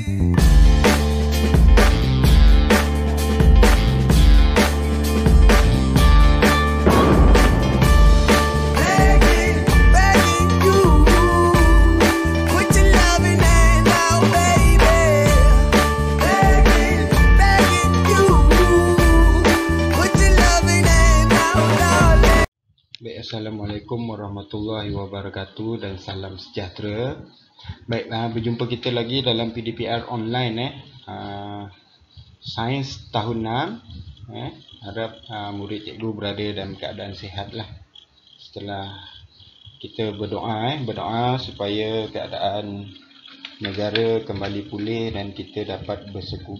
Assalamualaikum warahmatullahi wabarakatuh dan salam sejahtera. Baik, berjumpa kita lagi dalam PDPR online Sains tahun 6. Harap murid cikgu berada dalam keadaan sihat lah. Setelah kita berdoa supaya keadaan negara kembali pulih dan kita dapat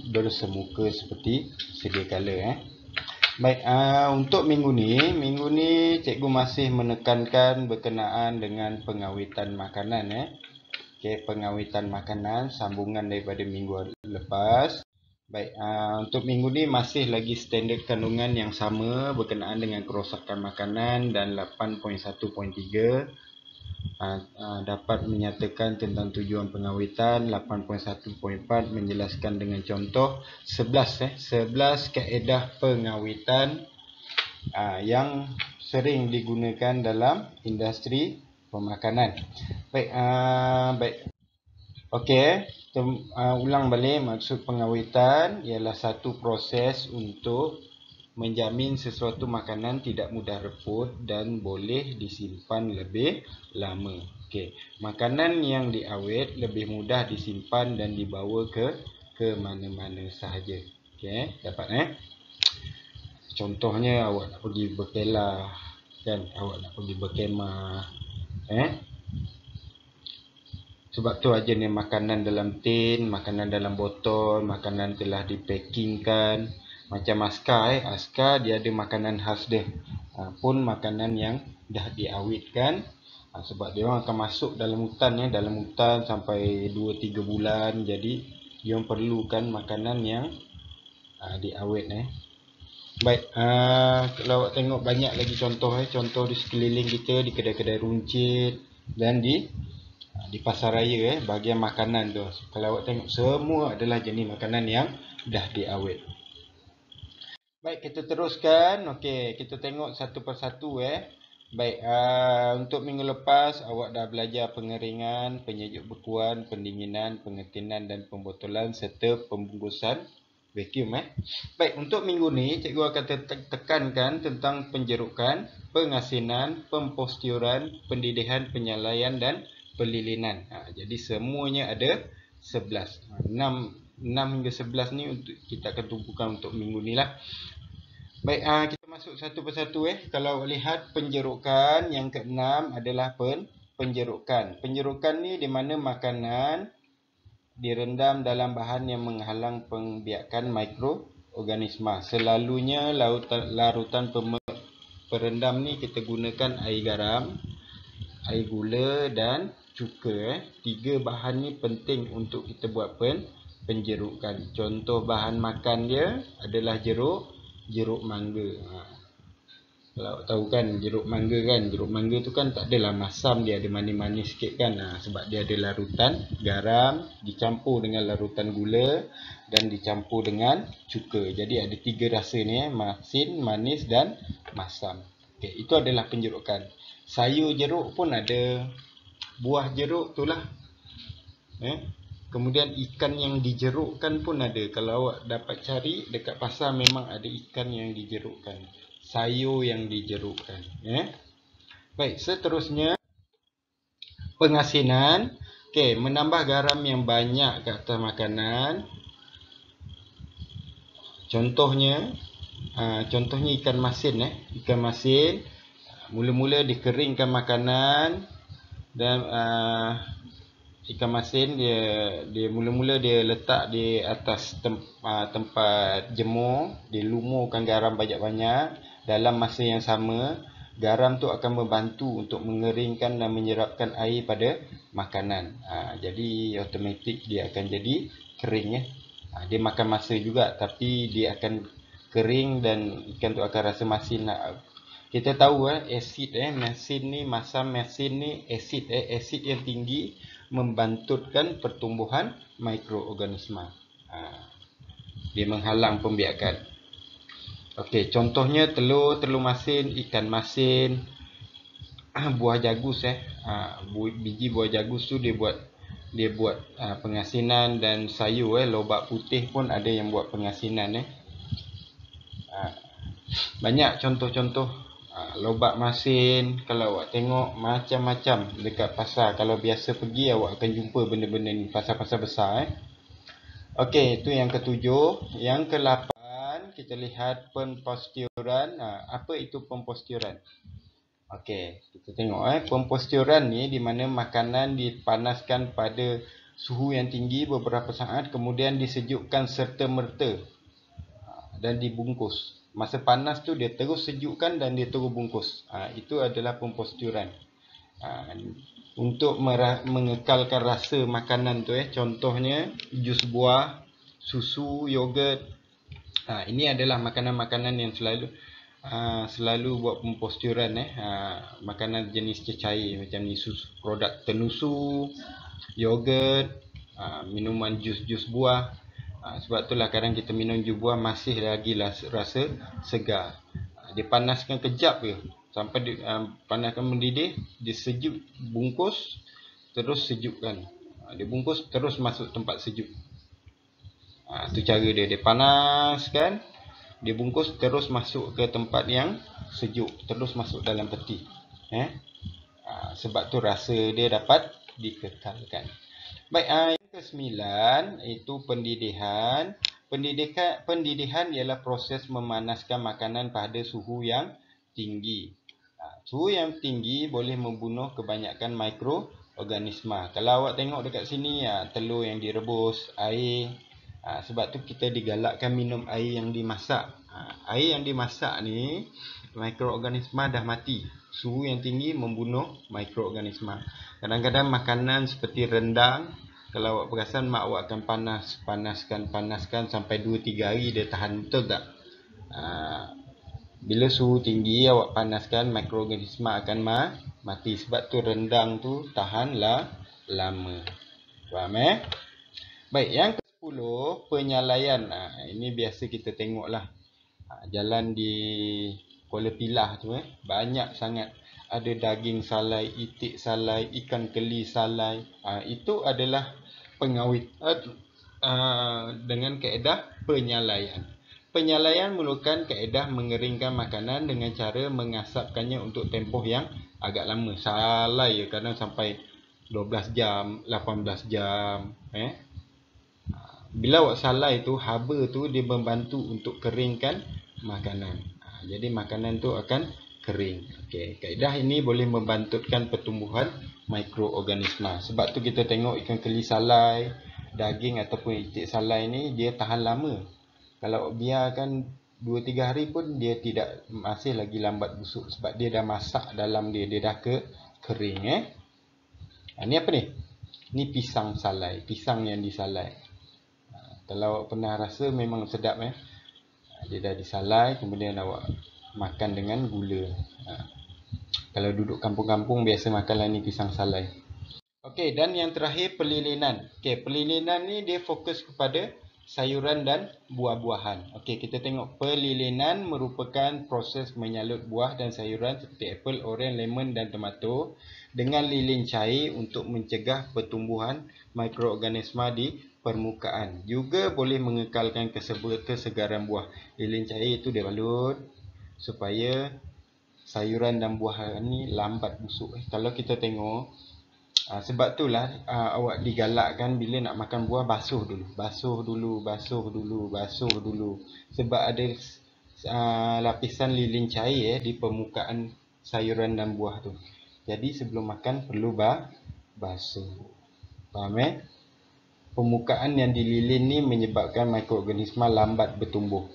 bersemuka seperti sedia kala. Baik, untuk minggu ni cikgu masih menekankan berkenaan dengan pengawitan makanan. Pengawitan makanan sambungan daripada minggu lepas. Baik, untuk minggu ni masih lagi standard kandungan yang sama berkenaan dengan kerosakan makanan dan 8.1.3 dapat menyatakan tentang tujuan pengawitan. 8.1.4 menjelaskan dengan contoh 11 kaedah pengawitan yang sering digunakan dalam industri pemakanan. Baik. Okey, ulang balik. Maksud pengawitan ialah satu proses untuk menjamin sesuatu makanan tidak mudah reput dan boleh disimpan lebih lama. Makanan yang diawet lebih mudah disimpan dan dibawa ke mana-mana sahaja. Dapat contohnya awak nak pergi berkelah kan, awak nak pergi berkemah. Sebab tu aja ni makanan dalam tin, makanan dalam botol, makanan telah dipackingkan. Macam askar dia ada makanan khas dia. Pun makanan yang dah diawetkan. Sebab dia orang akan masuk dalam hutan sampai 2-3 bulan. Jadi dia orang perlukan makanan yang diawet. Baik, kalau awak tengok banyak lagi contoh di sekeliling kita, di kedai-kedai runcit dan di pasar raya bahagian makanan tu. Kalau awak tengok semua adalah jenis makanan yang dah diawet. Baik, kita teruskan. Kita tengok satu persatu. Baik, untuk minggu lepas awak dah belajar pengeringan, penyejuk bekuan, pendinginan, pengetinan dan pembotolan serta pembungkusan vacuum. Baik, untuk minggu ni cikgu akan tekankan tentang penjerukan, pengasinan, pemposturan, pendidihan, penyalaian dan pelilinan. Jadi semuanya ada 11. 6 hingga 11 ni untuk kita akan tumpukan untuk minggu ni lah. Baik, kita masuk satu persatu. Kalau lihat penjerukan yang ke-6 adalah penjerukan. Penjerukan ni di mana makanan direndam dalam bahan yang menghalang pembiakan mikroorganisma. Selalunya larutan perendam ni kita gunakan air garam, air gula dan cuka. 3 bahan ni penting untuk kita buat penjerukan. Contoh bahan makan dia adalah jeruk mangga. Kalau tahu kan jeruk mangga tu kan tak adalah masam, dia ada manis-manis sikit kan. Sebab dia ada larutan garam dicampur dengan larutan gula dan dicampur dengan cuka. Jadi ada 3 rasa ni, masin, manis dan masam. Itu adalah penjerukan. Sayur jeruk pun ada, buah jeruk tu lah. Kemudian ikan yang dijerukkan pun ada. Kalau awak dapat cari dekat pasar memang ada ikan yang dijerukkan, sayur yang dijerukkan. Baik, seterusnya pengasinan. Menambah garam yang banyak ke atas makanan. Contohnya ikan masin. Ikan masin mula-mula dikeringkan makanan dan ikan masin dia mula-mula dia letak di atas tempat jemur, dilumurkan garam banyak-banyak. Dalam masa yang sama, garam tu akan membantu untuk mengeringkan dan menyerapkan air pada makanan. Jadi automatik dia akan jadi kering. Dia makan masa juga tapi dia akan kering dan ikan tu akan rasa masin. Kita tahu asid masin ni, masam masin ni asid yang tinggi membantutkan pertumbuhan mikroorganisma. Dia menghalang pembiakan. Okey, contohnya telur masin, ikan masin, buah jagus biji buah jagus tu dia buat pengasinan, dan sayur lobak putih pun ada yang buat pengasinan banyak contoh-contoh lobak masin. Kalau awak tengok macam-macam dekat pasar, kalau biasa pergi awak akan jumpa benda-benda ni, pasar-pasar besar Okey, itu yang ketujuh. Yang ke-8 kita lihat pemposturan. Apa itu pemposturan? Okey, kita tengok pemposturan ni di mana makanan dipanaskan pada suhu yang tinggi beberapa saat, kemudian disejukkan serta-merta dan dibungkus. Masa panas tu dia terus sejukkan dan dia terus bungkus. Itu adalah pemposturan. Untuk mengekalkan rasa makanan tu contohnya jus buah, susu, yogurt. Ini adalah makanan-makanan yang selalu buat pemposturan makanan jenis cecair macam ni, susu, produk tenusu, yogurt, minuman jus buah. Sebab itulah kadang kita minum jus buah masih lagi rasa segar. Dia panaskan kejap je sampai panaskan mendidih, dia sejuk, bungkus, terus sejukkan. Dia bungkus terus masuk tempat sejuk. Tu cara dia. Dia panaskan, dia bungkus, terus masuk ke tempat yang sejuk, terus masuk dalam peti. Sebab tu rasa dia dapat dikekalkan. Baik, yang ke-9 itu pendidihan. Pendidihan ialah proses memanaskan makanan pada suhu yang tinggi. Suhu yang tinggi boleh membunuh kebanyakan mikroorganisma. Kalau awak tengok dekat sini, telur yang direbus, air. Sebab tu kita digalakkan minum air yang dimasak. Air yang dimasak ni, mikroorganisma dah mati. Suhu yang tinggi membunuh mikroorganisma. Kadang-kadang makanan seperti rendang, kalau awak perasan, mak awak akan panaskan sampai 2-3 hari dia tahan, betul tak? Bila suhu tinggi awak panaskan, mikroorganisma akan mati. Sebab tu rendang tu tahanlah lama. Faham Baik, yang ke-10 penyalaian. Ini biasa kita tengoklah. Jalan di Kuala Pilah tu banyak sangat ada daging salai, itik salai, ikan keli salai. Itu adalah pengawet dengan kaedah penyalaian. Penyalaian merupakan kaedah mengeringkan makanan dengan cara mengasapkannya untuk tempoh yang agak lama. Salai kadang sampai 12 jam, 18 jam. Bila awak salai tu, haba tu dia membantu untuk keringkan makanan. Jadi makanan tu akan kering. Okey, kaedah ini boleh membantutkan pertumbuhan mikroorganisma. Sebab tu kita tengok ikan keli salai, daging ataupun itik salai ni dia tahan lama. Kalau biarkan 2-3 hari pun dia masih lagi lambat busuk sebab dia dah masak dalam dia dah kering Ni apa ni? Ni pisang salai, pisang yang disalai. Kalau awak pernah rasa memang sedap Dia dah disalai, kemudian awak makan dengan gula. Kalau duduk kampung-kampung biasa makanlah ni pisang salai. Okey, dan yang terakhir pelilinan. Okey, pelilinan ni dia fokus kepada sayuran dan buah-buahan. Okey, kita tengok pelilinan merupakan proses menyalut buah dan sayuran seperti apple, oren, lemon dan tomato dengan lilin cair untuk mencegah pertumbuhan mikroorganisma di permukaan. Juga boleh mengekalkan kesegaran buah. Lilin cair itu dia balut supaya sayuran dan buah ni lambat busuk. Kalau kita tengok, sebab itulah awak digalakkan bila nak makan buah basuh dulu. Sebab ada lapisan lilin cair di permukaan sayuran dan buah tu. Jadi sebelum makan perlu basuh. Faham Permukaan yang dililin ni menyebabkan mikroorganisma lambat bertumbuh.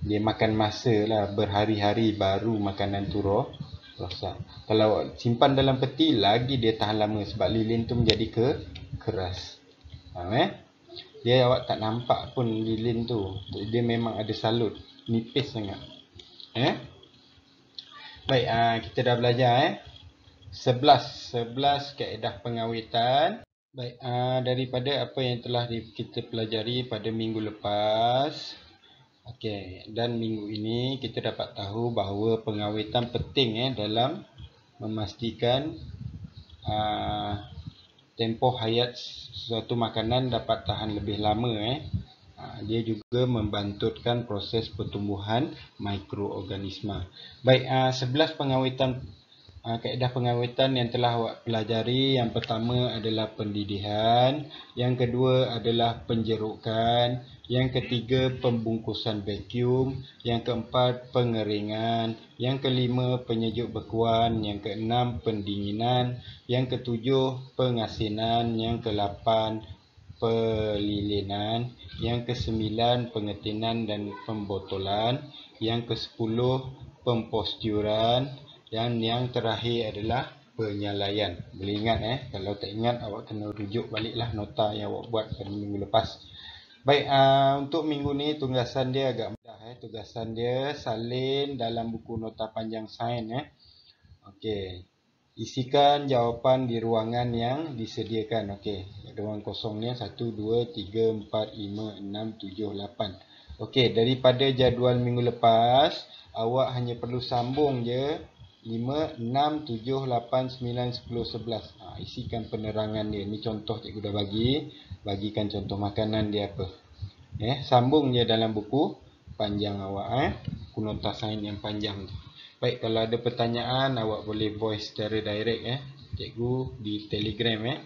Dia makan masa lah, berhari-hari baru makanan tu rosak. Kalau simpan dalam peti lagi dia tahan lama sebab lilin tu menjadi keras. Dia awak tak nampak pun lilin tu. Dia memang ada salut, nipis sangat. Baik, kita dah belajar 11 kaedah pengawitan. Baik, daripada apa yang telah kita pelajari pada minggu lepas. Okey, dan minggu ini kita dapat tahu bahawa pengawitan penting dalam memastikan tempoh hayat suatu makanan dapat tahan lebih lama. Dia juga membantutkan proses pertumbuhan mikroorganisma. Baik, 11 pengawitan kaedah pengawitan yang telah awak pelajari. Yang pertama adalah pendidihan, yang kedua adalah penjerukan, yang ketiga pembungkusan vacuum, yang keempat pengeringan, yang kelima penyejuk bekuan, yang keenam pendinginan, yang ketujuh pengasinan, yang kelapan pelilinan, yang kesembilan pengetinan dan pembotolan, yang kesepuluh pemposturan, dan yang terakhir adalah penyalaian. Boleh ingat kalau tak ingat awak kena rujuk baliklah nota yang awak buat pada minggu lepas. Baik, untuk minggu ni tugasan dia agak mudah. Tugasan dia salin dalam buku nota panjang sains. Okey. Isikan jawapan di ruangan yang disediakan. Okey, ruang kosong ni 1, 2, 3, 4, 5, 6, 7, 8. Okey, daripada jadual minggu lepas, awak hanya perlu sambung je 5, 6, 7, 8, 9, 10, 11. Isikan penerangan dia. Ni contoh cikgu dah bagi. Bagikan contoh makanan dia apa. Sambung je dalam buku panjang awak. Buku nota sains yang panjang tu. Baik, kalau ada pertanyaan awak boleh voice secara direct cikgu di Telegram.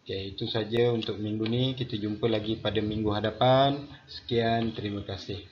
Okey, itu saja untuk minggu ni. Kita jumpa lagi pada minggu hadapan. Sekian, terima kasih.